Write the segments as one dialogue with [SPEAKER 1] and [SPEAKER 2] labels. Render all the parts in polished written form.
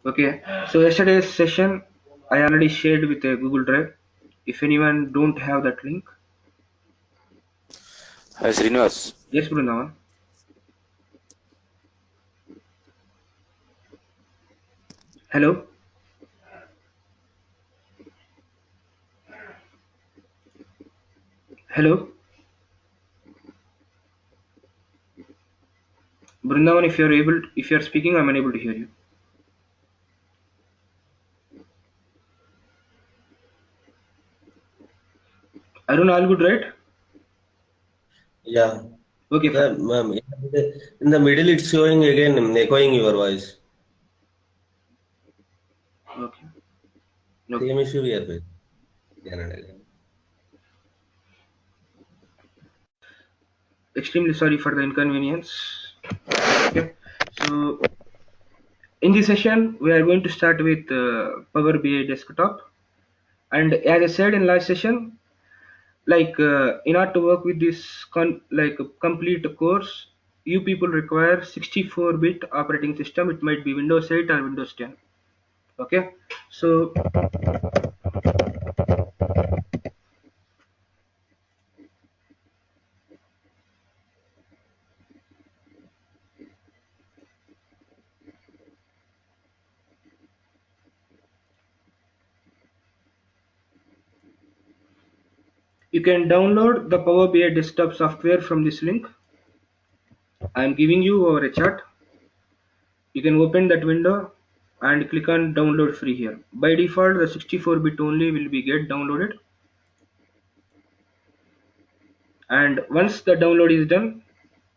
[SPEAKER 1] Okay, so yesterday's session I already shared with a Google Drive. If anyone don't have that link,
[SPEAKER 2] Hi Srinivas.
[SPEAKER 1] yes, Brindavan. Hello, hello, Brindavan. If you're speaking, I'm unable to hear you. Arun, all good, right?
[SPEAKER 3] Yeah,
[SPEAKER 1] Okay,
[SPEAKER 3] the
[SPEAKER 1] fine.
[SPEAKER 3] in the middle it's showing again echoing your voice.
[SPEAKER 1] Okay, okay.
[SPEAKER 3] Same issue we are facing again and again.
[SPEAKER 1] Extremely sorry for the inconvenience. Okay, so in this session we are going to start with Power BI desktop. And as I said in last session, in order to work with this complete course, you people require 64-bit operating system. It might be Windows 8 or Windows 10. Okay, so you can download the Power BI desktop software from this link. I am giving you over a chat. You can open that window and click on download free here. By default, the 64-bit only will be get downloaded. And once the download is done,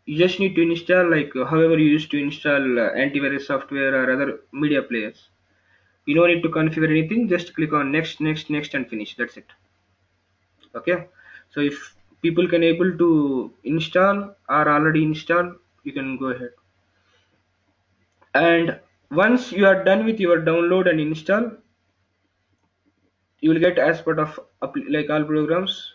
[SPEAKER 1] you just need to install however you used to install antivirus software or other media players. You don't need to configure anything, just click on next, next, next and finish. That's it. Okay, so if people can able to install or already installed, you can go ahead. And once you are done with your download and install, you will get as part of like all programs.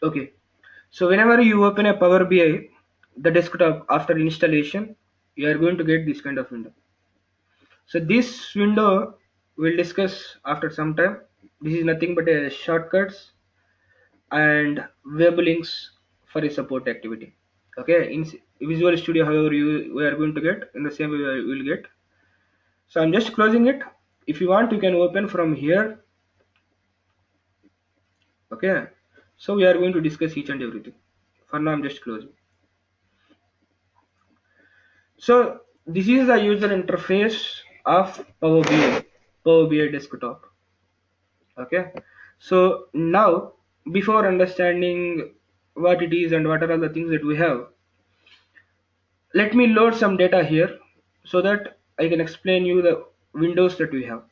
[SPEAKER 1] Okay, so whenever you open a Power BI, the desktop after installation, you are going to get this kind of window. So this window we'll discuss after some time. This is nothing but a shortcuts and web links for a support activity. Okay, in Visual Studio, however, we are going to get in the same way we will get. So I'm just closing it. If you want, you can open from here. Okay, so we are going to discuss each and everything. For now, I'm just closing. So this is the user interface of Power BI desktop. Okay, so now before understanding what it is and what are all the things that we have, let me load some data here so that I can explain you the windows that we have.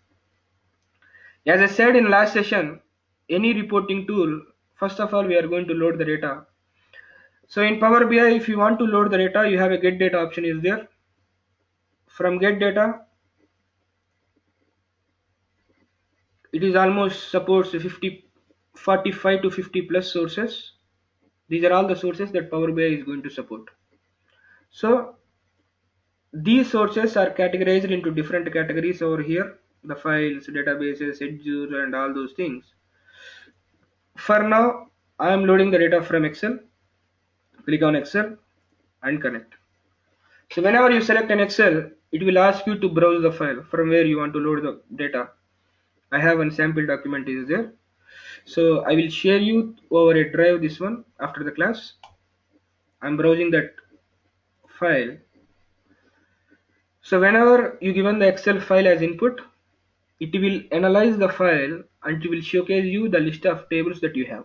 [SPEAKER 1] As I said in last session, any reporting tool, first of all we are going to load the data. So in Power BI, if you want to load the data, you have a get data option is there. From get data, it is almost supports 45 to 50 plus sources. These are all the sources that Power BI is going to support. So these sources are categorized into different categories over here, the files, databases, edges, and all those things. For now, I am loading the data from Excel. Click on Excel and connect. So whenever you select an Excel, it will ask you to browse the file from where you want to load the data. I have one sample document is there. So I will share you over a drive this one after the class. I'm browsing that file. So whenever you given the Excel file as input, it will analyze the file and it will showcase you the list of tables that you have.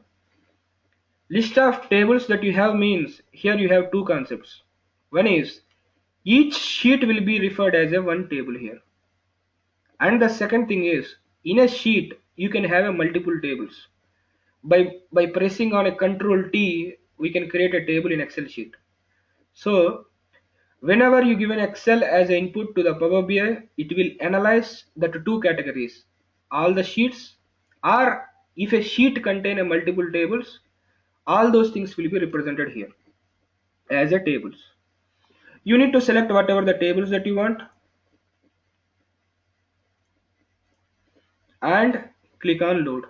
[SPEAKER 1] List of tables that you have means here you have two concepts. One is each sheet will be referred as a one table here. And the second thing is in a sheet you can have a multiple tables. By pressing on a control T, we can create a table in Excel sheet. So whenever you give an Excel as an input to the Power BI, it will analyze the two categories, all the sheets, or if a sheet contain a multiple tables, all those things will be represented here as a tables. You need to select whatever the tables that you want and click on load.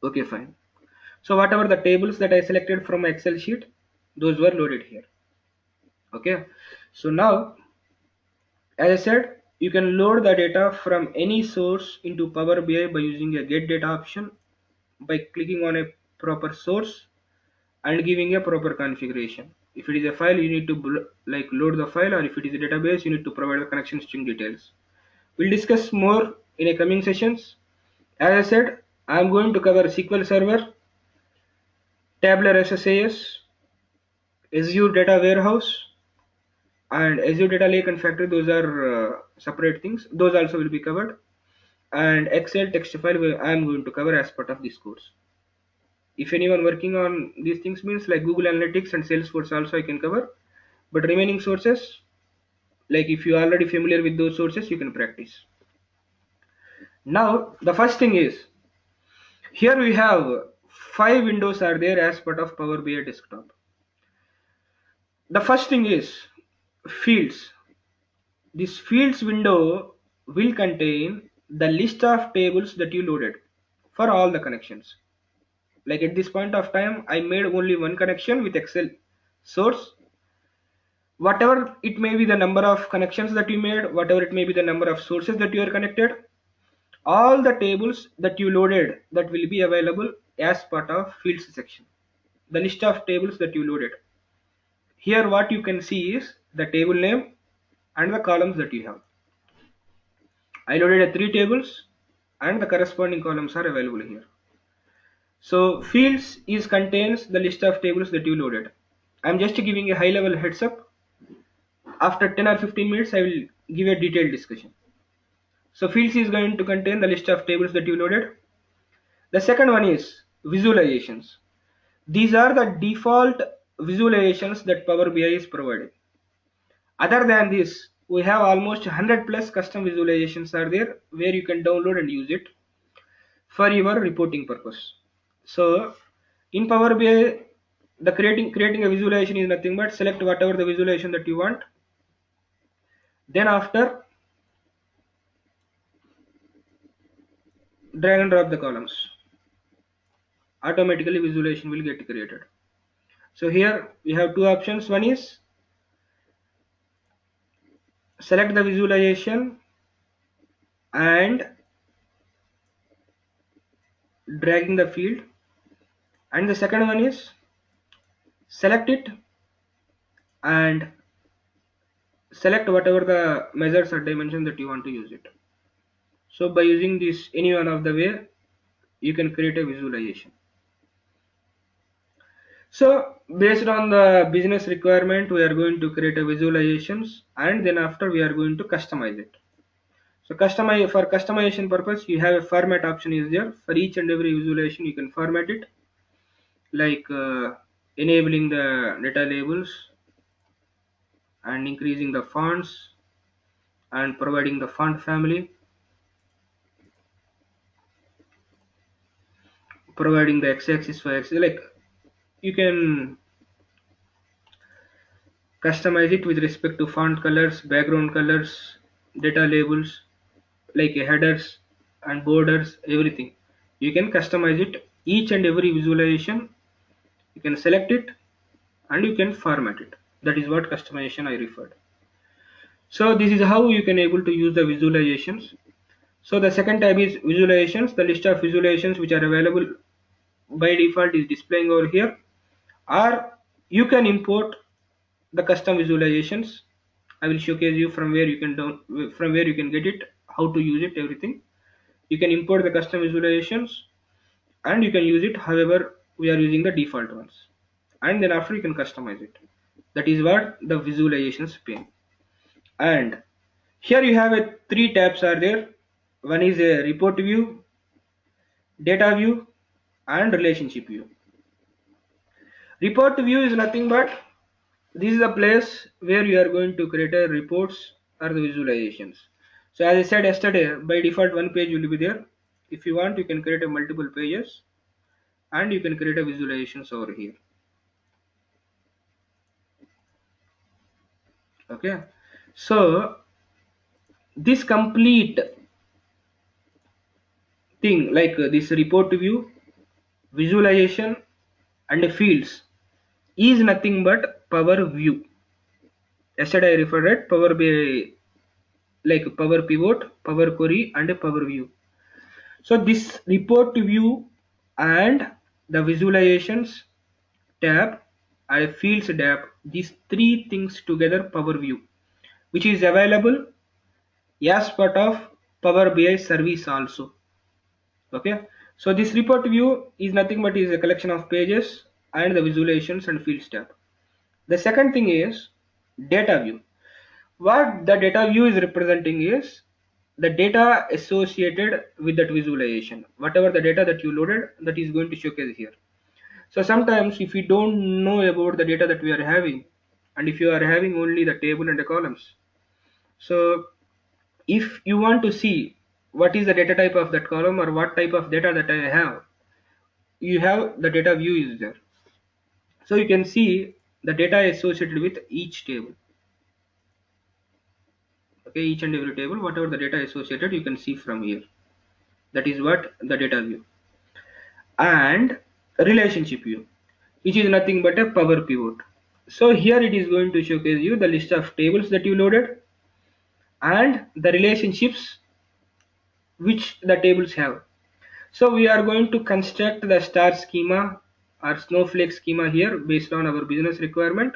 [SPEAKER 1] Okay, fine. So whatever the tables that I selected from my Excel sheet, those were loaded here. Okay. So now, as I said, you can load the data from any source into Power BI by using a get data option, by clicking on a proper source and giving a proper configuration. If it is a file, you need to like load the file, or if it is a database, you need to provide the connection string details. We'll discuss more in a coming sessions. As I said, I am going to cover SQL Server, Tabular SSAS, Azure Data Warehouse, and Azure Data Lake and Factory. Those are separate things. Those also will be covered. And Excel text file I am going to cover as part of this course. If anyone working on these things means like Google Analytics and Salesforce also I can cover. But remaining sources, like if you are already familiar with those sources, you can practice. Now the first thing is, here we have 5 windows are there as part of Power BI desktop. The first thing is fields. This fields window will contain the list of tables that you loaded for all the connections. Like at this point of time, I made only one connection with Excel source. Whatever it may be the number of connections that you made, whatever it may be the number of sources that you are connected, all the tables that you loaded, that will be available as part of fields section. The list of tables that you loaded. Here what you can see is the table name and the columns that you have. I loaded 3 tables and the corresponding columns are available here. So fields is contains the list of tables that you loaded. I'm just giving a high level heads up. After 10 or 15 minutes, I will give a detailed discussion. So fields is going to contain the list of tables that you loaded. The second one is visualizations. These are the default visualizations that Power BI is providing. Other than this, we have almost 100 plus custom visualizations are there where you can download and use it for your reporting purpose. So in Power BI, the creating a visualization is nothing but select whatever the visualization that you want. Then after, drag and drop the columns. Automatically visualization will get created. So here we have two options. One is select the visualization and dragging the field, and the second one is select it and select whatever the measures or dimension that you want to use it. So by using this any one of the way, you can create a visualization. So based on the business requirement, we are going to create a visualizations, and then after we are going to customize it. So customize, for customization purpose, you have a format option is there. For each and every visualization, you can format it, like enabling the data labels and increasing the fonts and providing the font family, providing the x-axis for x. Like you can customize it with respect to font colors, background colors, data labels, like headers and borders, everything. You can customize it. Each and every visualization, you can select it and you can format it. That is what customization I referred. So this is how you can able to use the visualizations. So the second tab is visualizations. The list of visualizations which are available by default is displaying over here, or you can import the custom visualizations. I will showcase you from where you can from where you can get it, how to use it, everything. You can import the custom visualizations, and you can use it however we are using the default ones, and then after you can customize it. That is what the visualizations pane. And here you have a three tabs are there. One is a report view, data view, and relationship view. Report view is nothing but this is the place where you are going to create a reports or the visualizations. So as I said yesterday, by default one page will be there. If you want, you can create a multiple pages and you can create a visualizations over here. Okay, so this complete thing like this report view, visualization, and fields is nothing but Power View. Yesterday I referred it Power BI like Power Pivot, Power Query, and a Power View. So this report view and the visualizations tab and fields tab, these three things together Power View, which is available as part of Power BI service also. Okay, so this report view is nothing but is a collection of pages and the visualizations and fields tab. The second thing is data view. What the data view is representing is the data associated with that visualization. Whatever the data that you loaded, that is going to showcase here. So sometimes if you don't know about the data that we are having, and if you are having only the table and the columns, so if you want to see what is the data type of that column or what type of data that I have, you have the data view is there. So you can see the data associated with each table. Okay, each and every table, whatever the data associated, you can see from here. That is what the data view. And relationship view, which is nothing but a Power Pivot. So here it is going to showcase you the list of tables that you loaded and the relationships which the tables have. So we are going to construct the star schema or snowflake schema here based on our business requirement.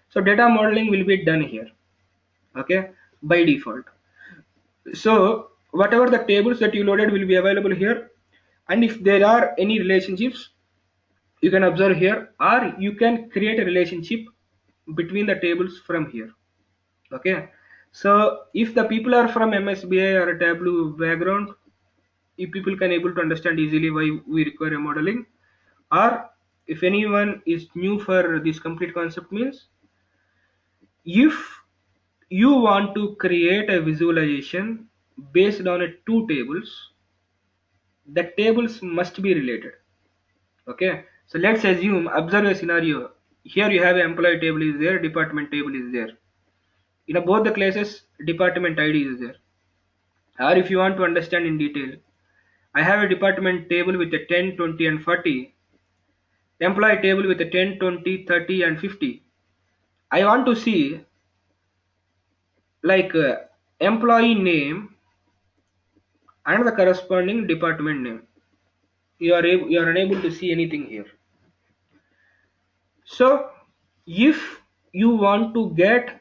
[SPEAKER 1] So data modeling will be done here, okay, by default. So whatever the tables that you loaded will be available here, and if there are any relationships, you can observe here, or you can create a relationship between the tables from here. Okay, so if the people are from MSBI or a Tableau background, if people can able to understand easily why we require a modeling, or if anyone is new for this complete concept means, if you want to create a visualization based on a two tables, the tables must be related. Okay, so let's assume, observe a scenario. Here you have an employee table is there, department table is there. In both the cases, department ID is there. Or if you want to understand in detail, I have a department table with a 10, 20, and 40. Employee table with a 10, 20, 30, and 50. I want to see like employee name and the corresponding department name. You are unable to see anything here. So if you want to get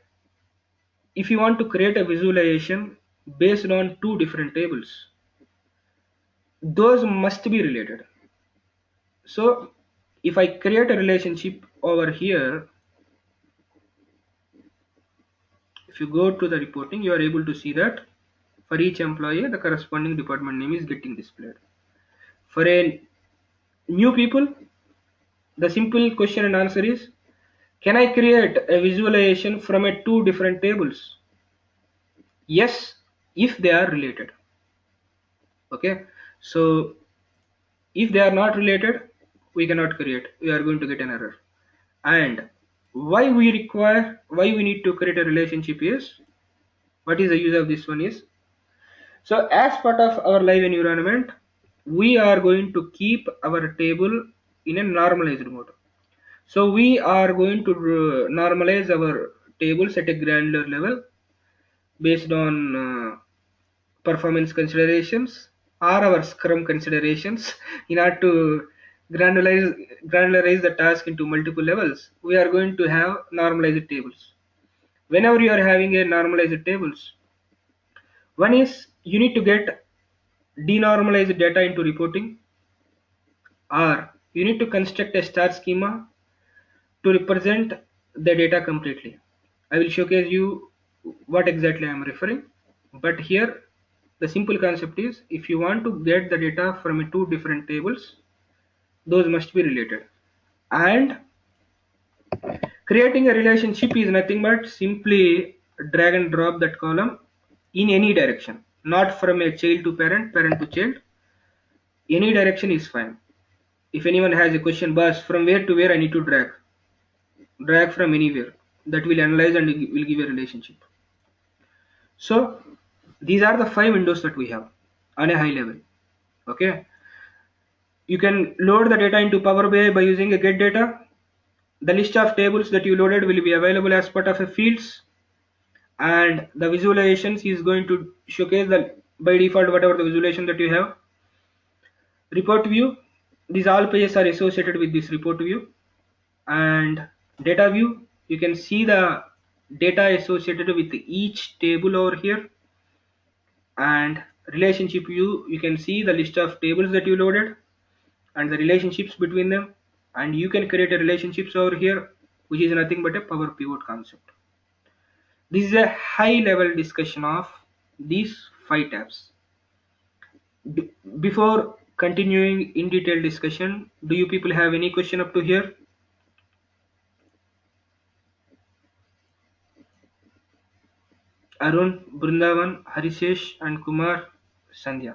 [SPEAKER 1] if you want to create a visualization based on two different tables, those must be related. So if I create a relationship over here, if you go to the reporting, you are able to see that for each employee the corresponding department name is getting displayed. For a new people, the simple question and answer is, can I create a visualization from a two different tables? Yes, if they are related. Okay, so if they are not related, we cannot create. We are going to get an error. And why we need to create a relationship is, what is the use of this one is, so as part of our live environment, we are going to keep our table in a normalized mode. So we are going to normalize our tables at a granular level based on performance considerations or our scrum considerations. In order to granularize the task into multiple levels, we are going to have normalized tables. Whenever you are having a normalized tables, one is you need to get denormalized data into reporting, or you need to construct a star schema to represent the data completely. I will showcase you what exactly I am referring, but here the simple concept is if you want to get the data from two different tables, those must be related. And creating a relationship is nothing but simply drag and drop that column in any direction, not from a child to parent, parent to child. Any direction is fine. If anyone has a question, boss, from where to where I need to drag from anywhere. That will analyze and will give a relationship. So these are the 5 windows that we have on a high level. Okay, you can load the data into Power BI by using a get data. The list of tables that you loaded will be available as part of a fields, and the visualizations is going to showcase the by default whatever the visualization that you have. Report view, these all pages are associated with this report view, and data view, you can see the data associated with each table over here, and relationship view, you can see the list of tables that you loaded and the relationships between them, and you can create a relationships over here, which is nothing but a power pivot concept. This is a high level discussion of these 5 tabs. Before continuing in detailed discussion, do you people have any question up to here? Arun, Brindavan, Harisesh and Kumar, Sandhya.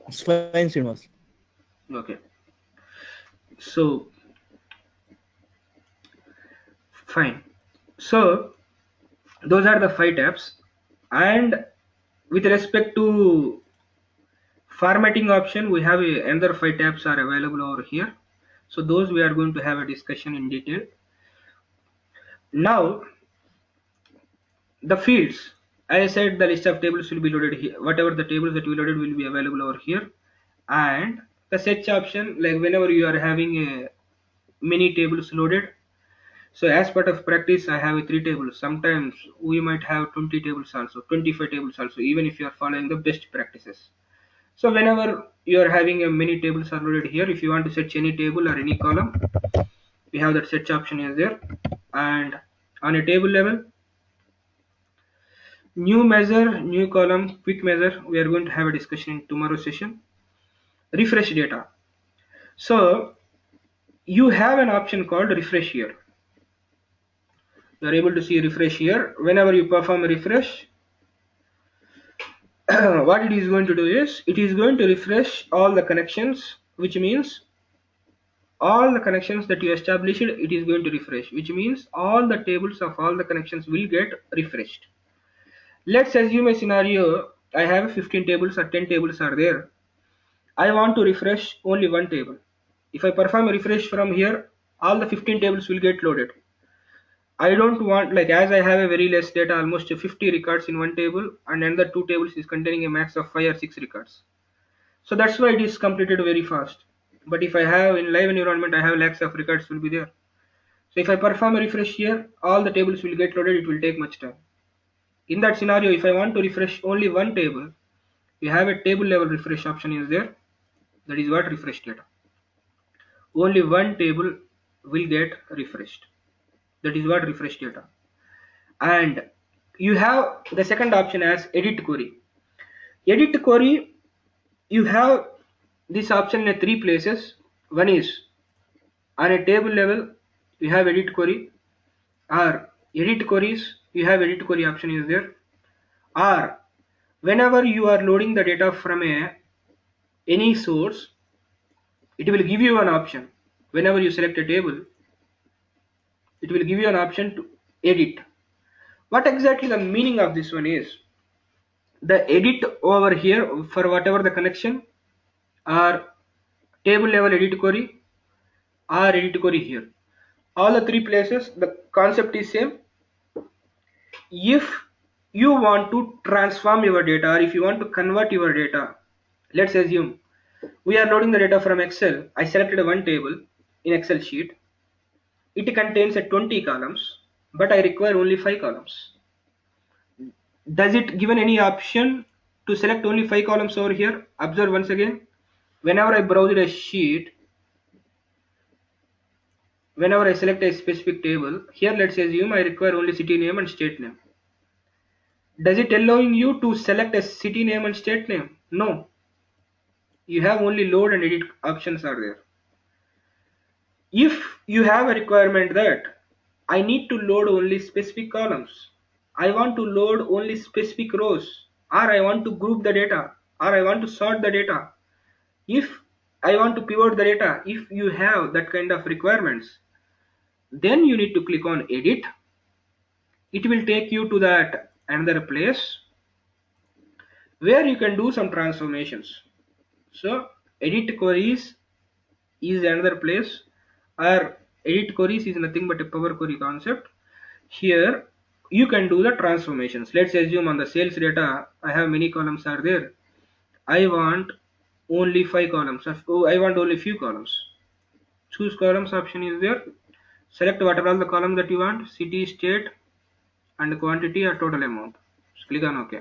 [SPEAKER 2] It's fine, Srinivas.
[SPEAKER 1] Okay, so fine. So those are the 5 tabs, and with respect to formatting option, we have another 5 tabs are available over here. So those we are going to have a discussion in detail. Now the fields, as I said, the list of tables will be loaded here. Whatever the tables that we loaded will be available over here, and the search option, like whenever you are having a many tables loaded. So as part of practice, I have 3 tables. Sometimes we might have 20 tables also, 25 tables also, even if you are following the best practices. So whenever you are having a many tables are loaded here, if you want to search any table or any column, we have that search option is there. And on a table level, new measure, new column, quick measure, we are going to have a discussion in tomorrow's session. Refresh data. So you have an option called refresh here. You are able to see refresh here. Whenever you perform a refresh, what it is going to do is it is going to refresh all the connections, which means all the connections that you established, it is going to refresh, which means all the tables of all the connections will get refreshed. Let's assume a scenario, I have 15 tables or 10 tables are there. I want to refresh only one table. If I perform a refresh from here, all the 15 tables will get loaded. I don't want, like, as I have a very less data, almost 50 records in one table, and another 2 tables is containing a max of 5 or 6 records. So that's why it is completed very fast. But if I have in live environment, I have lakhs of records will be there. So if I perform a refresh here, all the tables will get loaded, it will take much time. In that scenario, if I want to refresh only one table, we have a table level refresh option is there. That is what refresh data. Only one table will get refreshed. That is what refresh data. And you have the second option as edit query. Edit query, you have this option in 3 places. One is on a table level, you have edit query, or edit queries, you have edit query option is there, or whenever you are loading the data from any source, it will give you an option. Whenever you select a table, it will give you an option to edit. What exactly the meaning of this one is? The edit over here for whatever the connection, or table level edit query, or edit query here. All the 3 places, the concept is same. If you want to transform your data, or if you want to convert your data, let's assume we are loading the data from Excel. I selected one table in Excel sheet. It contains a 20 columns, but I require only 5 columns. Does it given any option to select only 5 columns over here. Observe once again, whenever I browse a sheet, whenever I select a specific table, here let's assume I require only city name and state name. Does it allowing you to select a city name and state name? No. You have only load and edit options are there. If you have a requirement that I need to load only specific columns, I want to load only specific rows, or I want to group the data, or I want to sort the data, if I want to pivot the data, if you have that kind of requirements, then you need to click on edit. It will take you to that another place where you can do some transformations. So edit queries is another place, or edit queries is nothing but a power query concept. Here you can do the transformations. Let's assume on the sales data I have many columns are there. I want only 5 columns. I want only few columns. Choose columns option is there. Select what are all the columns that you want, city, state, and quantity or total amount. Just click on OK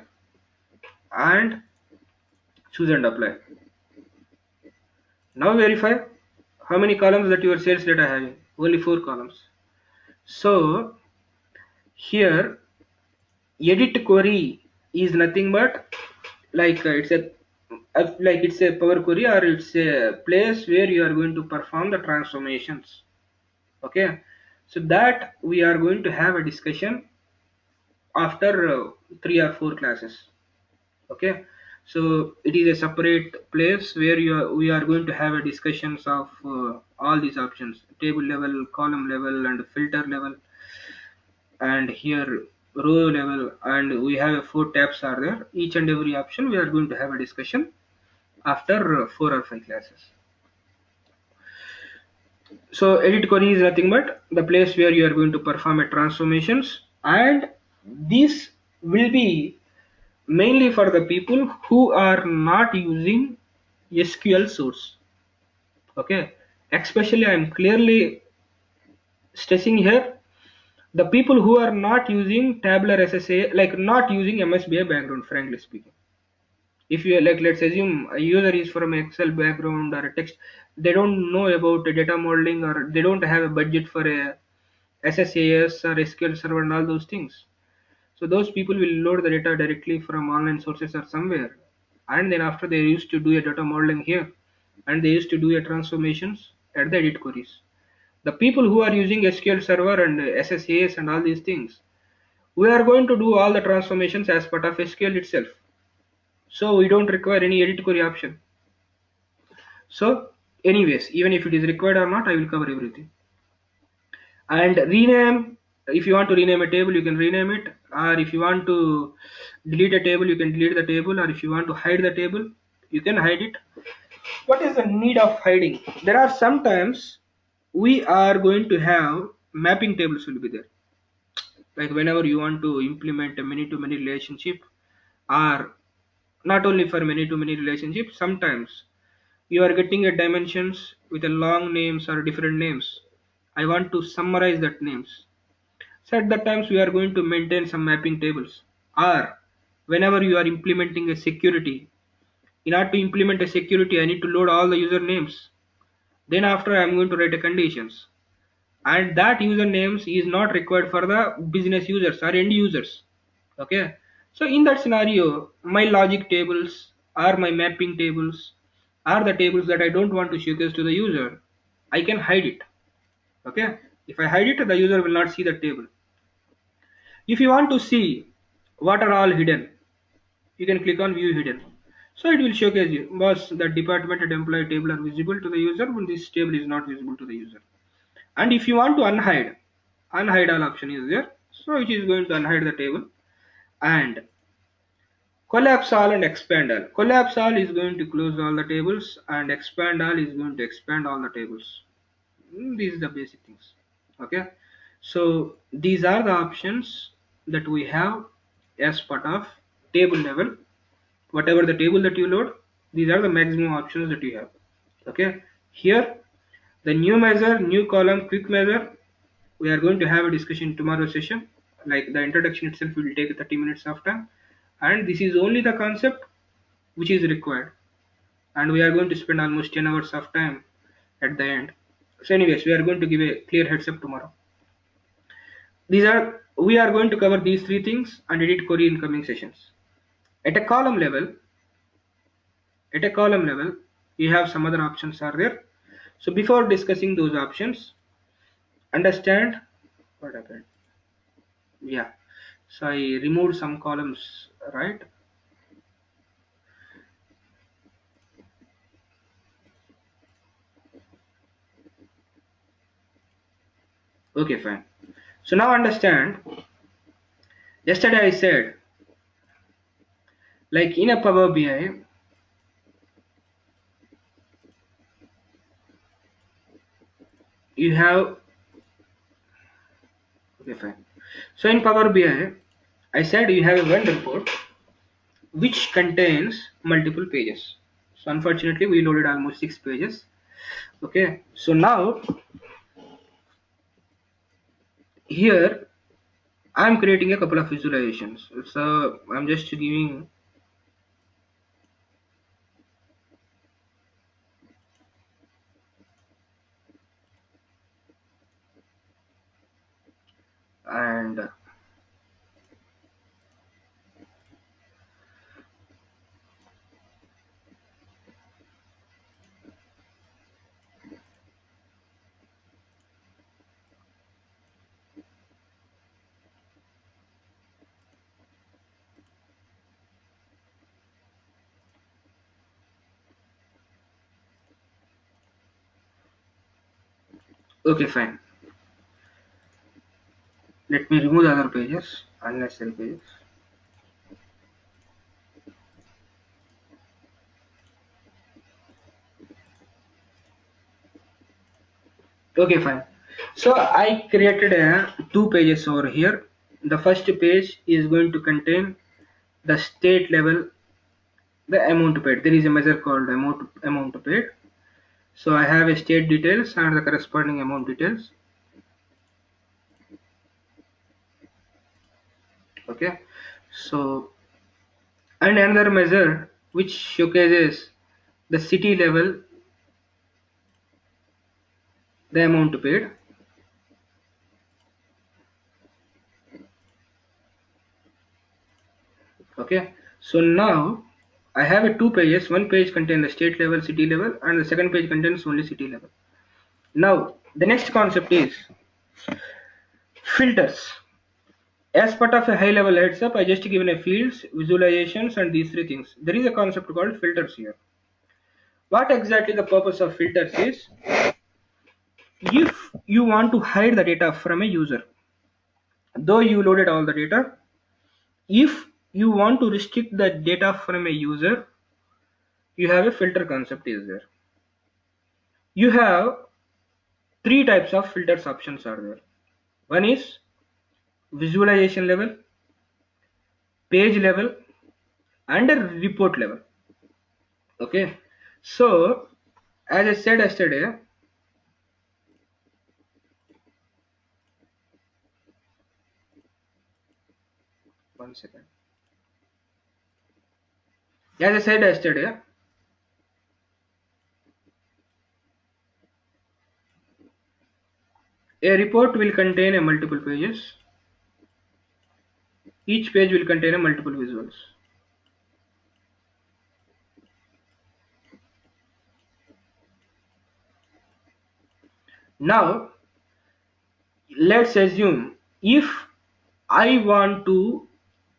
[SPEAKER 1] and choose and apply. Now verify how many columns that your sales data having. Only 4 columns. So here edit query is nothing but like it's a power query, or it's a place where you are going to perform the transformations. Okay, so that we are going to have a discussion after 3 or 4 classes. Okay, so it is a separate place where we are going to have a discussions of all these options: table level, column level, and filter level, and here row level, and we have 4 tabs are there. Each and every option we are going to have a discussion after 4 or 5 classes. So edit query is nothing but the place where you are going to perform a transformations, and this will be mainly for the people who are not using SQL source. Okay, especially I am clearly stressing here the people who are not using tabular SSA, like not using MSBI background, frankly speaking. If you like, let's assume a user is from Excel background or a text, they don't know about data modeling, or they don't have a budget for a SSAS or SQL server and all those things. So those people will load the data directly from online sources or somewhere, and then after they used to do a data modeling here, and they used to do a transformations at the edit queries. The people who are using SQL server and SSAS and all these things, we are going to do all the transformations as part of SQL itself. So we don't require any edit query option. So anyways, even if it is required or not, I will cover everything. And rename, if you want to rename a table, you can rename it, or if you want to delete a table, you can delete the table, or if you want to hide the table, you can hide it. What is the need of hiding? There are sometimes we are going to have mapping tables will be there, like whenever you want to implement a many to many relationship, or not only for many to many relationships, sometimes you are getting a dimensions with a long names or different names. I want to summarize that names. So at that times we are going to maintain some mapping tables. Or whenever you are implementing a security, in order to implement a security, I need to load all the user names. Then after I am going to write a conditions. And that usernames is not required for the business users or end users. Okay. So in that scenario, my logic tables or my mapping tables are the tables that I don't want to showcase to the user. I can hide it. Okay. If I hide it, the user will not see the table. If you want to see what are all hidden, you can click on view hidden. So it will showcase you, was the department and employee table are visible to the user when this table is not visible to the user. And if you want to unhide all option is there, so it is going to unhide the table. And collapse all and expand all. Collapse all is going to close all the tables, and expand all is going to expand all the tables. These are the basic things. Okay, so these are the options that we have as part of table level. Whatever the table that you load, these are the maximum options that you have. Okay, here the new measure, new column, quick measure, we are going to have a discussion tomorrow session. Like the introduction itself will take 30 minutes of time, and this is only the concept. which is required, and we are going to spend almost 10 hours of time at the end. So anyways, we are going to give a clear heads up tomorrow. We are going to cover these three things and edit query in coming sessions. At a column level, you have some other options are there. So before discussing those options, understand what happened. Yeah, so I removed some columns, right? Okay, fine. So now understand, yesterday I said, like in a Power BI, you have, okay, fine. So in Power BI, I said you have one report which contains multiple pages. So unfortunately, we loaded almost 6 pages. Okay, so now here I'm creating a couple of visualizations. So I'm just giving, and okay, fine. Let me remove the other pages, unnecessary pages. Okay, fine. So I created two pages over here. The first page is going to contain the state level, the amount paid. There is a measure called amount paid. So I have a state details and the corresponding amount details. Okay. So and another measure which showcases the city level, the amount paid. Okay. So now I have a two pages. One page contains the state level, city level, and the second page contains only city level. Now the next concept is filters. As part of a high level heads up, I just given a fields, visualizations, and these three things. There is a concept called filters here. What exactly the purpose of filters is, if you want to hide the data from a user, though you loaded all the data, if you want to restrict the data from a user, you have a filter concept is there. You have three types of filters options are there. One is visualization level, page level, and a report level. Okay, so as I said yesterday, one second. As I said yesterday, a report will contain a multiple pages. Each page will contain a multiple visuals. Now, let's assume if I want to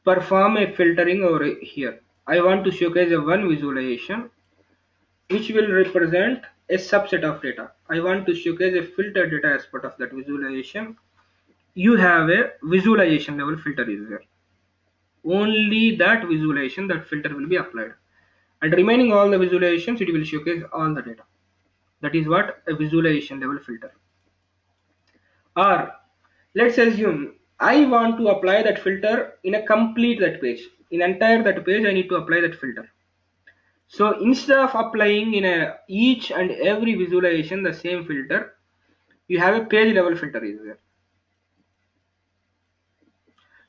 [SPEAKER 1] perform a filtering over here, I want to showcase a one visualization which will represent a subset of data. I want to showcase a filtered data as part of that visualization. You have a visualization level filter is there. Only that visualization, that filter will be applied, and remaining all the visualizations, it will showcase all the data. That is what a visualization level filter. Or let's assume I want to apply that filter in a complete that page. In entire that page, I need to apply that filter. So instead of applying in a each and every visualization the same filter, you have a page level filter is there.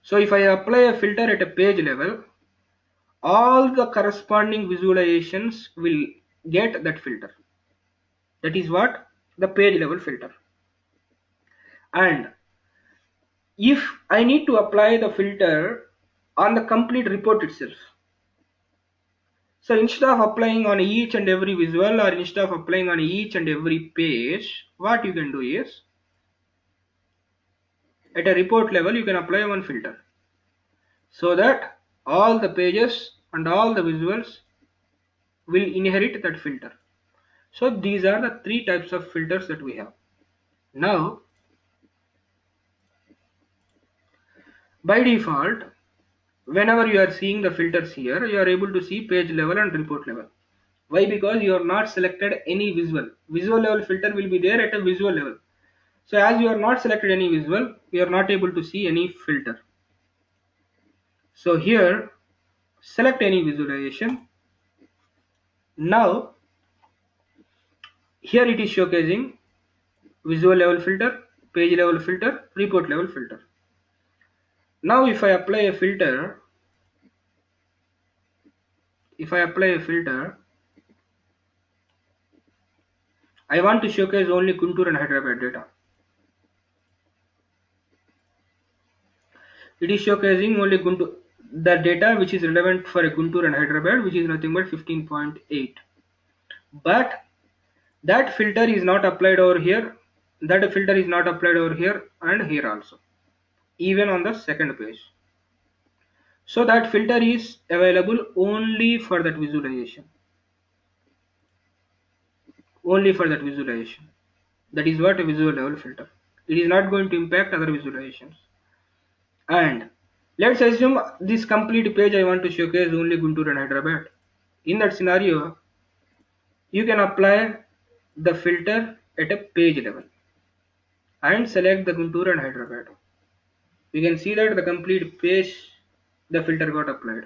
[SPEAKER 1] So if I apply a filter at a page level, all the corresponding visualizations will get that filter. That is what the page level filter. And if I need to apply the filter on the complete report itself, so instead of applying on each and every visual, or instead of applying on each and every page, what you can do is, at a report level you can apply one filter, so that all the pages and all the visuals will inherit that filter. So these are the three types of filters that we have. Now by default, whenever you are seeing the filters here, you are able to see page level and report level. Why? Because you are not selected any visual. Visual level filter will be there at a visual level. So as you are not selected any visual, you are not able to see any filter. So here, select any visualization. Now here it is showcasing visual level filter, page level filter, report level filter. Now if I apply a filter, I want to showcase only Guntur and Hyderabad data. It is showcasing only Guntur, the data which is relevant for a Guntur and Hyderabad, which is nothing but 15.8. But that filter is not applied over here, that filter is not applied over here and here also, even on the second page. So that filter is available only for that visualization. Only for that visualization. That is what a visual level filter. It is not going to impact other visualizations. And let's assume this complete page I want to showcase only Guntur and Hyderabad. In that scenario, you can apply the filter at a page level and select the Guntur and Hyderabad. You can see that the complete page, the filter got applied.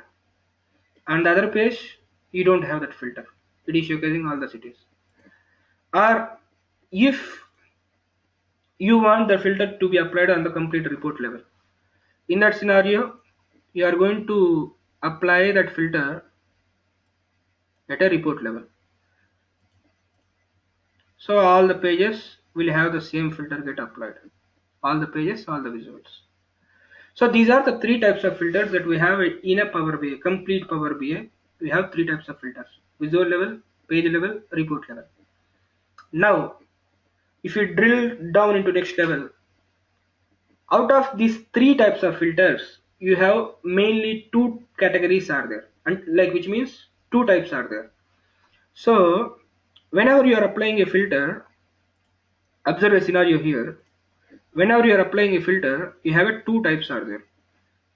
[SPEAKER 1] On the other page, you don't have that filter. It is showcasing all the cities. Or if you want the filter to be applied on the complete report level, in that scenario, you are going to apply that filter at a report level. So all the pages will have the same filter get applied. All the pages, all the visuals. So these are the three types of filters that we have in a Power BI, complete Power BI. We have three types of filters: visual level, page level, report level. Now, if you drill down into next level, out of these three types of filters, you have mainly two categories are there, and like which means two types are there. So whenever you are applying a filter, observe a scenario here. Whenever you are applying a filter, you have a two types are there: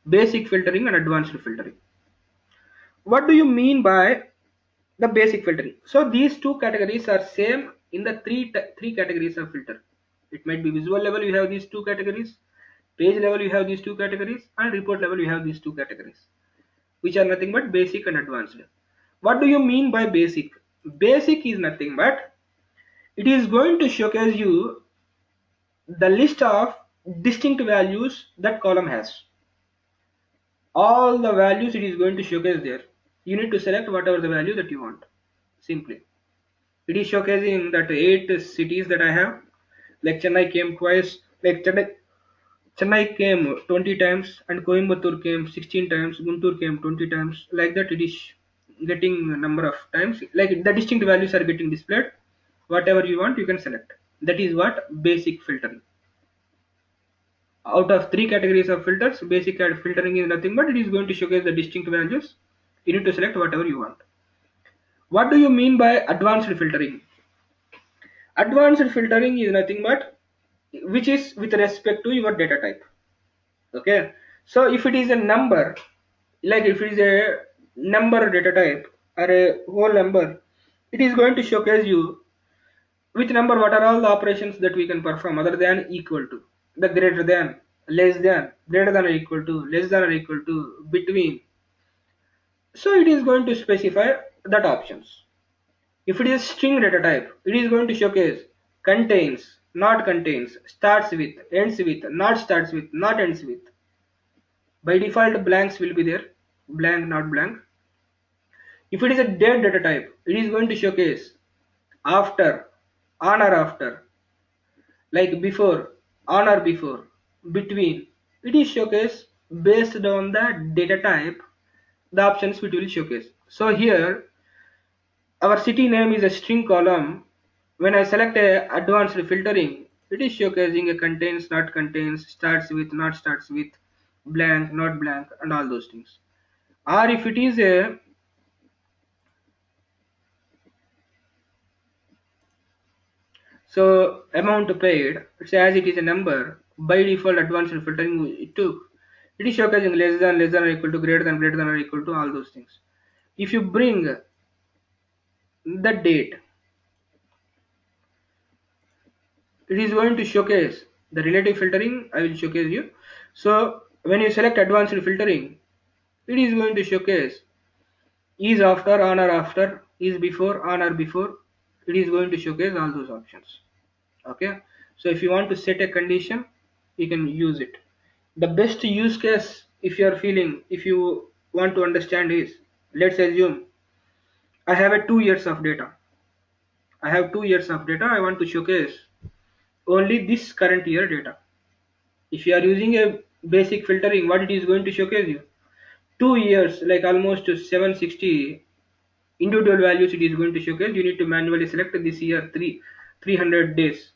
[SPEAKER 1] basic filtering and advanced filtering. What do you mean by the basic filtering? So these two categories are same in the three categories of filter. It might be visual level, you have these two categories, page level you have these two categories, and report level you have these two categories, which are nothing but basic and advanced. What do you mean by basic? Basic is nothing but it is going to showcase you the list of distinct values that column has. All the values it is going to showcase there. You need to select whatever the value that you want. Simply. It is showcasing that 8 cities that I have. Like Chennai came twice. Like Chennai came 20 times and Coimbatore came 16 times. Guntur came 20 times. Like that it is getting a number of times. Like the distinct values are getting displayed. Whatever you want you can select. That is what basic filtering. Out of three categories of filters, basic filtering is nothing but it is going to showcase the distinct values. You need to select whatever you want. What do you mean by advanced filtering? Advanced filtering is nothing but which is with respect to your data type. Okay, so if it is a number, like if it is a number data type or a whole number, it is going to showcase you with number what are all the operations that we can perform other than equal to, the greater than, less than, greater than or equal to, less than or equal to, between. So it is going to specify that options. If it is string data type, it is going to showcase contains, not contains, starts with, ends with, not starts with, not ends with. By default blanks will be there, blank, not blank. If it is a dead data type, it is going to showcase after, on or after, like before, on or before, between. It is showcased based on the data type, the options which will showcase. So here, our city name is a string column. When I select a advanced filtering, it is showcasing a contains, not contains, starts with, not starts with, blank, not blank, and all those things. Or if it is a, so amount paid, it's as it is a number, by default advanced filtering it took, it is showcasing less than or equal to, greater than or equal to, all those things. If you bring the date, it is going to showcase the relative filtering. I will showcase you. So when you select advanced filtering, it is going to showcase is after, on or after, is before, on or before. It is going to showcase all those options. Okay, so if you want to set a condition, you can use it. The best use case, if you are feeling, if you want to understand, is, let's assume I have a 2 years of data. I have 2 years of data. I want to showcase only this current year data. If you are using a basic filtering, what it is going to showcase you? 2 years, like almost 760 individual values it is going to showcase. You need to manually select this year 300 days.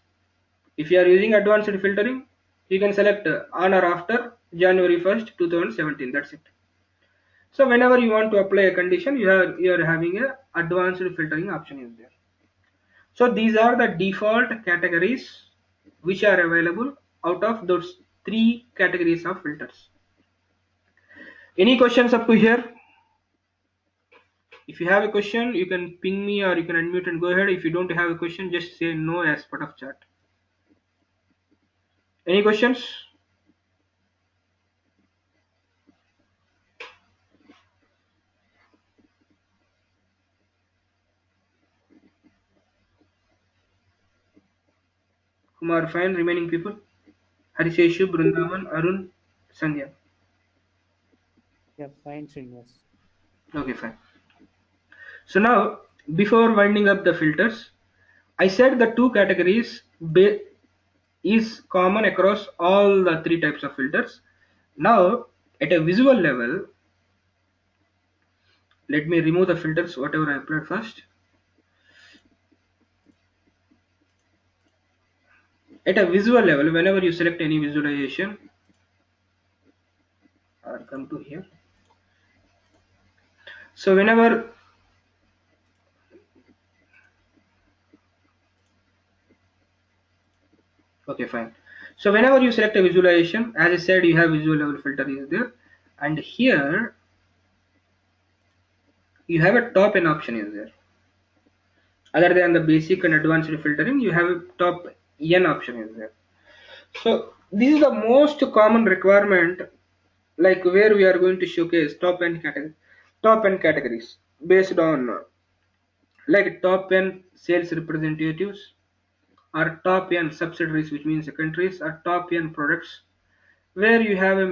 [SPEAKER 1] If you are using advanced filtering, you can select on or after January 1st 2017. That's it. So whenever you want to apply a condition, you are having a advanced filtering option is there. So these are the default categories which are available out of those three categories of filters. Any questions up to here? If you have a question, you can ping me or you can unmute and go ahead. If you don't have a question, just say no as part of chat. Any questions? Kumar, fine. Remaining people? Hariseshu, Brundavan, Arun, Sandhya.
[SPEAKER 2] Yeah, fine, Srinivas.
[SPEAKER 1] Okay, fine. So now, before winding up the filters, I said the two categories is common across all the three types of filters. Now, at a visual level, let me remove the filters, whatever I applied first. At a visual level, whenever you select any visualization, or come to here. So whenever, okay, fine. So whenever you select a visualization, as I said, you have visual level filter is there, and here you have a top n option is there. Other than the basic and advanced filtering, you have a top n option is there. So this is the most common requirement, like where we are going to showcase top n categories based on like top n sales representatives, or top n subsidiaries, which means countries, or top n products, where you have a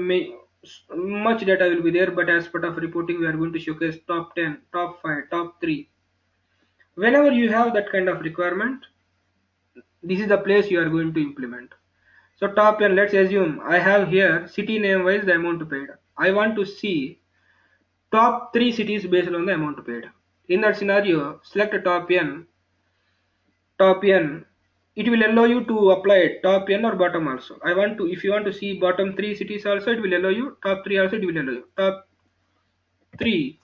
[SPEAKER 1] much data will be there, but as part of reporting we are going to showcase top 10, top 5, top 3. Whenever you have that kind of requirement, this is the place you are going to implement. So top 10, let's assume I have here city name wise the amount paid. I want to see top 3 cities based on the amount paid. In that scenario, select a top n. It will allow you to apply top n or bottom also. I want to, if you want to see bottom 3 cities also, it will allow you. Top 3 also, it will allow you. Top 3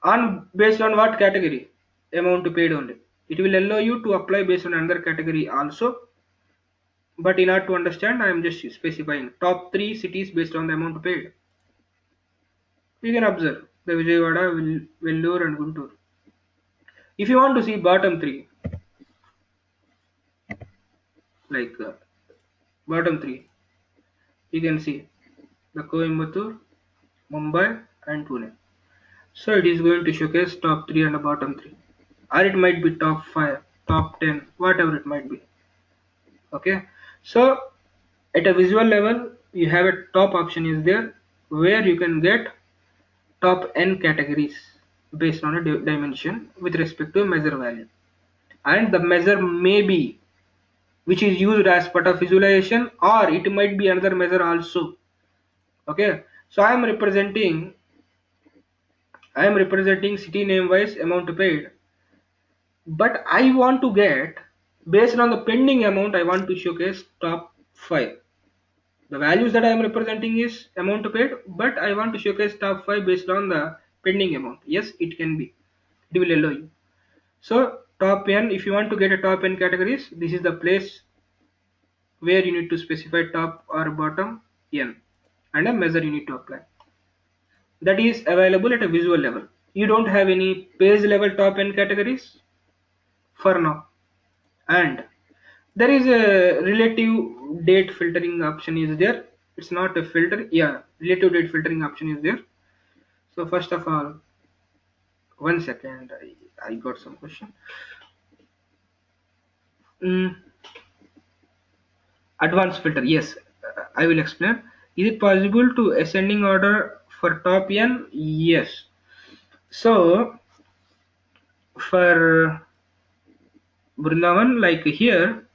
[SPEAKER 1] on based on what category? Amount paid only. It will allow you to apply based on another category also. But in order to understand, I am just specifying top 3 cities based on the amount paid. You can observe the Vijayawada, Vellore and Guntur. If you want to see bottom 3, like bottom 3, you can see the Coimbatore, Mumbai and Pune. So it is going to showcase top 3 and the bottom 3, or it might be top 5, top 10, whatever it might be. Okay, so at a visual level, you have a top option is there where you can get top n categories. based on a dimension with respect to a measure value, and the measure may be which is used as part of visualization, or it might be another measure also. Okay, so I am representing city name wise amount paid, but I want to get, based on the pending amount, I want to showcase top 5. The values that I am representing is amount paid, but I want to showcase top 5 based on the pending amount. Yes, it can be. It will allow you. So top n, if you want to get a top n categories, this is the place where you need to specify top or bottom n, and a measure you need to apply. That is available at a visual level. You don't have any page level top n categories for now. And there is a relative date filtering option is there. It's not a filter, yeah, relative date filtering option is there. So first of all, 1 second, I got some question. mm, Advanced filter, yes, I will explain. Is it possible to ascending order for top n? Yes. So for Brindavan, like here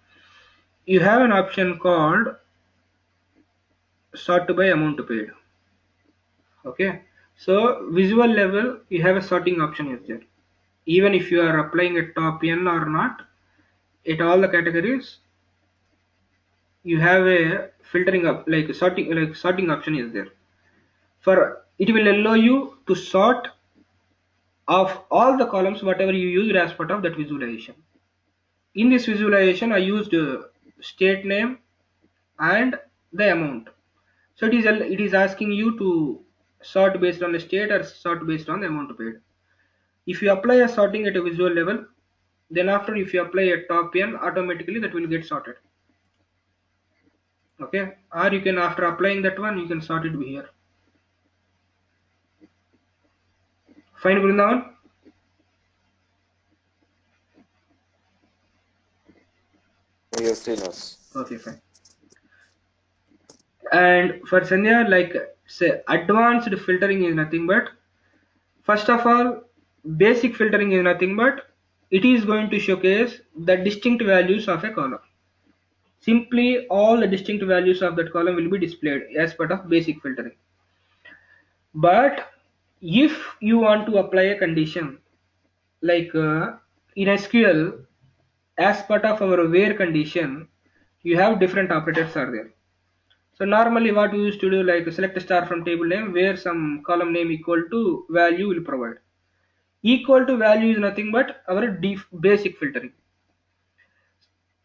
[SPEAKER 1] you have an option called sort by amount paid. Okay, so visual level you have a sorting option is there. Even if you are applying a top n or not, at all the categories you have a filtering up, like sorting option is there. For it will allow you to sort of all the columns whatever you used as part of that visualization. In this visualization I used state name and the amount. So it is asking you to sort based on the state or sort based on the amount paid. If you apply a sorting at a visual level, then after if you apply a top n, automatically that will get sorted. Okay, or you can, after applying that one, you can sort it here. Fine, Vrindavan?
[SPEAKER 4] Yes, Srinivas.
[SPEAKER 1] Okay, fine. And for Sandhya, like say advanced filtering is nothing but, first of all, basic filtering is nothing but it is going to showcase the distinct values of a column. Simply all the distinct values of that column will be displayed as part of basic filtering. But if you want to apply a condition, like in SQL, as part of our where condition, you have different operators are there. So normally what we used to do, like select a star from table name where some column name equal to value will provide. Equal to value is nothing but our basic filtering.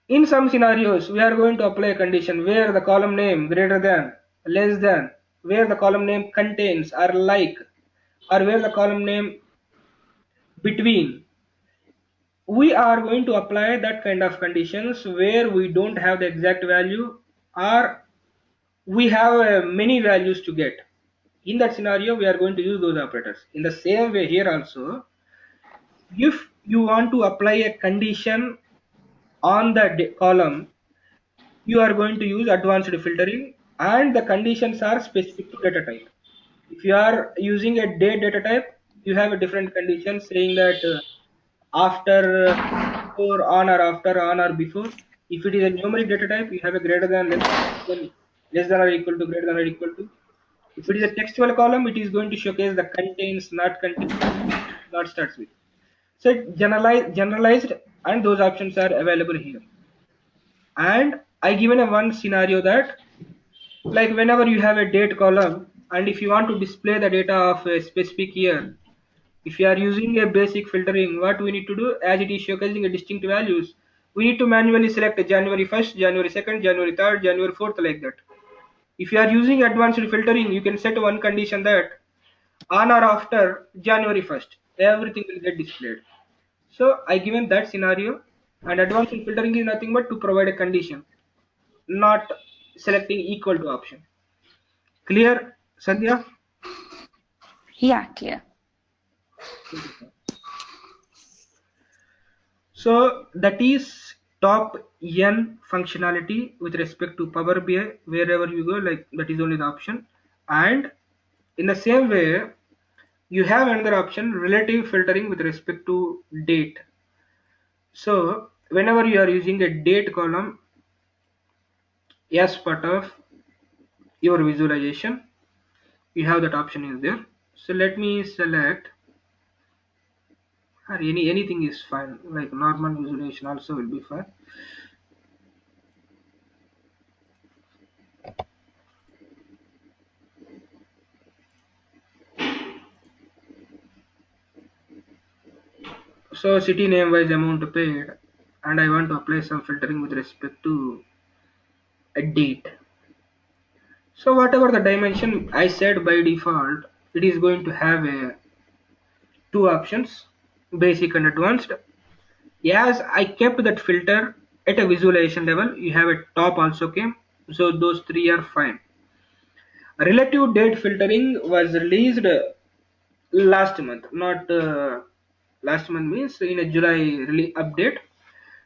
[SPEAKER 1] In some scenarios, we are going to apply a condition where the column name greater than, less than, where the column name contains or like, or where the column name between. We are going to apply that kind of conditions where we don't have the exact value, or we have many values to get. In that scenario, we are going to use those operators. In the same way here also, if you want to apply a condition on the column, you are going to use advanced filtering, and the conditions are specific to data type. If you are using a date data type, you have a different condition saying that after, before, on or after, on or before. If it is a numeric data type, you have a greater than, less than or equal to, greater than or equal to. If it is a textual column, it is going to showcase the contains, not contains, not starts with. So generalized, and those options are available here. And I given a one scenario that, like whenever you have a date column, and if you want to display the data of a specific year, if you are using a basic filtering, what we need to do, as it is showcasing a distinct values, we need to manually select January 1st, January 2nd, January 3rd, January 4th, like that. If you are using advanced filtering, you can set one condition that on or after January 1st, everything will get displayed. So I given that scenario, and advanced filtering is nothing but to provide a condition, not selecting equal to option. Clear, Sandhya?
[SPEAKER 5] Yeah, clear.
[SPEAKER 1] So that is top n functionality with respect to Power BI. Wherever you go, like that is only the option. And in the same way, you have another option, relative filtering with respect to date. So whenever you are using a date column as part of your visualization, you have that option is there. So let me select, or anything is fine, like normal visualization also will be fine. So city name wise amount paid, and I want to apply some filtering with respect to a date. So whatever the dimension I set by default, it is going to have a two options, basic and advanced. As I kept that filter at a visualization level, you have a top also came, so those three are fine. Relative date filtering was released last month, not last month means in a July update.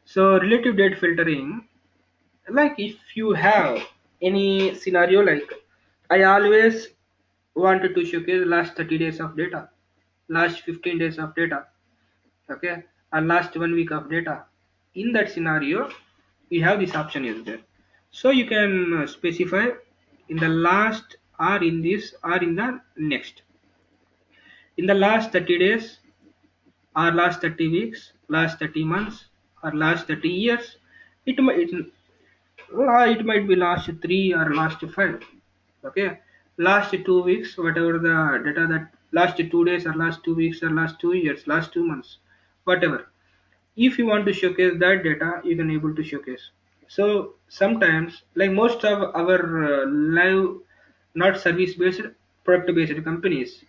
[SPEAKER 1] So relative date filtering, like if you have any scenario, like I always wanted to showcase last 30 days of data, last 15 days of data, okay, or last 1 week of data. In that scenario, you have this option is there. So you can specify in the last or in this or in the next. In the last 30 days or last 30 weeks, last 30 months or last 30 years, it might be last 3 or last 5. Okay, last 2 weeks, whatever the data, that last 2 days or last 2 weeks or last 2 years, last 2 months, whatever. If you want to showcase that data, you can able to showcase. So sometimes, like most of our live, not service based, product based companies,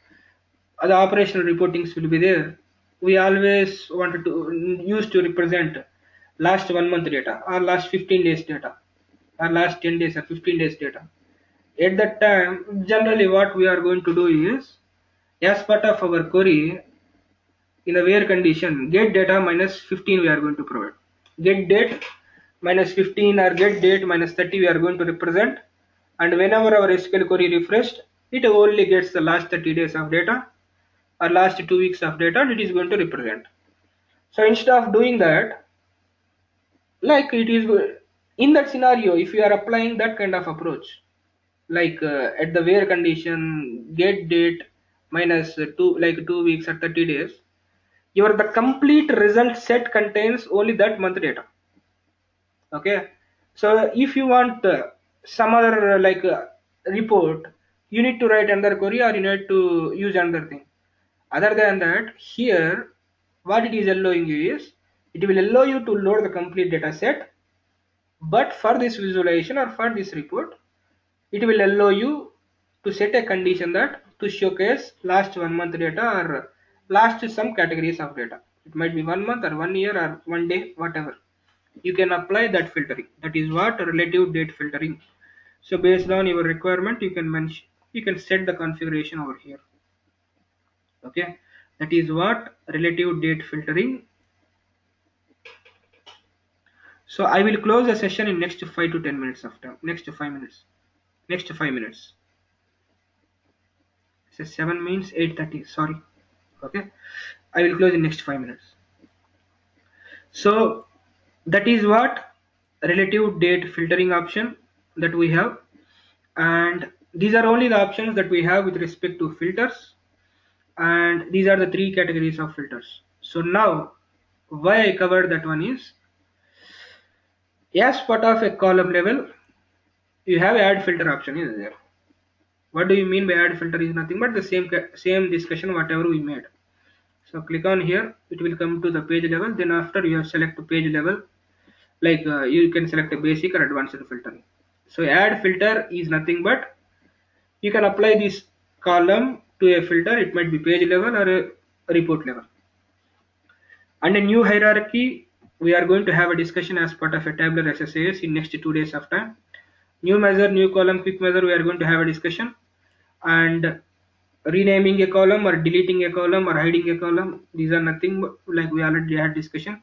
[SPEAKER 1] the operational reportings will be there. We always wanted to use to represent last 1 month data or last 15 days data or last 10 days or 15 days data. At that time, generally what we are going to do is, as part of our query, in a where condition, get data minus 15 we are going to provide. Get date minus 15 or get date minus 30 we are going to represent, and whenever our SQL query refreshed, it only gets the last 30 days of data or last 2 weeks of data, and it is going to represent. So instead of doing that, like it is in that scenario, if you are applying that kind of approach, like at the where condition, get date minus 2 weeks or 30 days, your the complete result set contains only that month data. Okay, so if you want some other report, you need to write another query or you need to use another thing. Other than that, here what it is allowing you is, it will allow you to load the complete data set, but for this visualization or for this report, it will allow you to set a condition that to showcase last 1 month data or last some categories of data. It might be 1 month or 1 year or 1 day, whatever. You can apply that filtering. That is what relative date filtering. So based on your requirement, you can mention, you can set the configuration over here. Okay, that is what relative date filtering. So I will close the session in next 5 to 10 minutes of time. Next 5 minutes. Next 5 minutes. So 7 means 8:30. Sorry. Okay, I will close in next 5 minutes. So that is what relative date filtering option that we have, and these are only the options that we have with respect to filters, and these are the three categories of filters. So now why I covered that one is, as part of a column level, you have add filter option is there. What do you mean by add filter? Is nothing but the same discussion whatever we made. So click on here, it will come to the page level. Then after you have select page level, like you can select a basic or advanced filtering. So add filter is nothing but you can apply this column to a filter. It might be page level or a report level. And a new hierarchy, we are going to have a discussion as part of a tabular SSAS in next 2 days of time. New measure, new column, quick measure, we are going to have a discussion. And renaming a column or deleting a column or hiding a column, these are nothing but, like we already had discussion.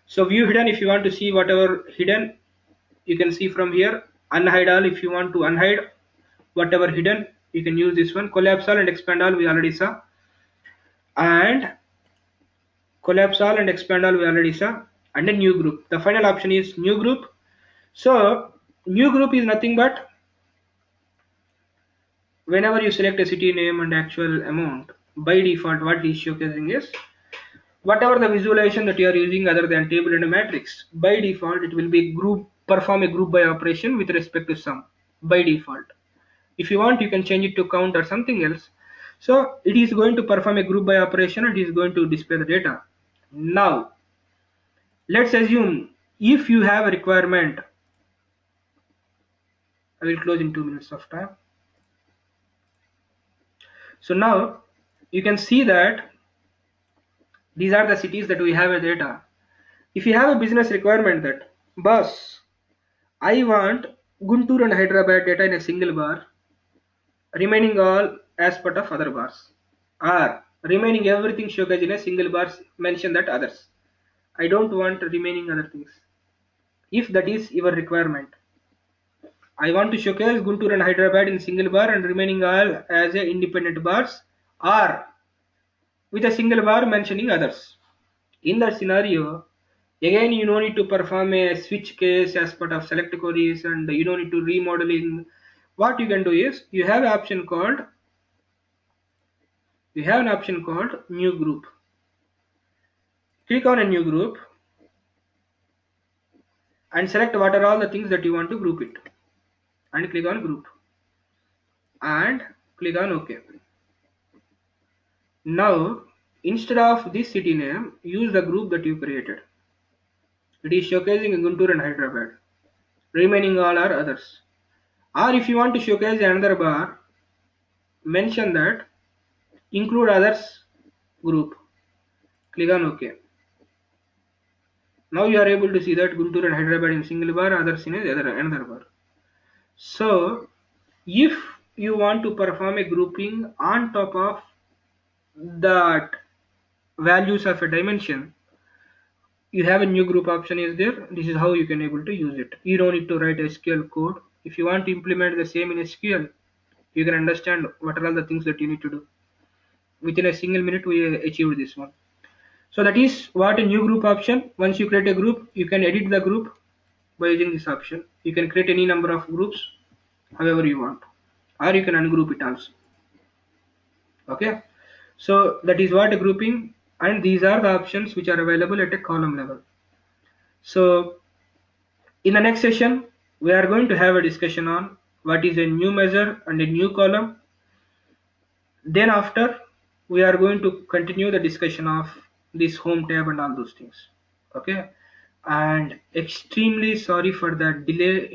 [SPEAKER 1] So view hidden, if you want to see whatever hidden, you can see from here. Unhide all, if you want to unhide whatever hidden, you can use this one. Collapse all and expand all, we already saw. and collapse all and expand all we already saw, and a new group. The final option is new group. So new group is nothing but whenever you select a city name and actual amount, by default what it is showcasing is whatever the visualization that you are using other than table and a matrix. By default it will be group, perform a group by operation with respect to sum by default. If you want you can change it to count or something else. So it is going to perform a group by operation and it is going to display the data. Now let's assume if you have a requirement, I will close in 2 minutes of time. So now you can see that these are the cities that we have a data. If you have a business requirement that boss, I want Guntur and Hyderabad data in a single bar, remaining all as part of other bars, or remaining everything showcased in a single bar, mention that others. I don't want remaining other things. If that is your requirement, I want to showcase Guntur and Hyderabad in single bar and remaining all as a independent bars, or with a single bar mentioning others. In that scenario, again you don't need to perform a switch case as part of select queries, and you don't need to remodeling. What you can do is you have an option called new group. Click on a new group and select what are all the things that you want to group it, and click on group and click on OK. Now instead of this city name, use the group that you created. It is showcasing Guntur and Hyderabad. Remaining all are others. Or if you want to showcase another bar, mention that include others group. Click on OK. Now you are able to see that Guntur and Hyderabad in single bar, others in another bar. So if you want to perform a grouping on top of that values of a dimension, you have a new group option is there. This is how you can able to use it. You don't need to write SQL code. If you want to implement the same in SQL, you can understand what are all the things that you need to do. Within a single minute we achieved this one. So that is what a new group option. Once you create a group, you can edit the group by using this option. You can create any number of groups however you want, or you can ungroup it also. Okay, so that is what a grouping, and these are the options which are available at a column level. So in the next session we are going to have a discussion on what is a new measure and a new column. Then after we are going to continue the discussion of this home tab and all those things. Okay, and extremely sorry for the delay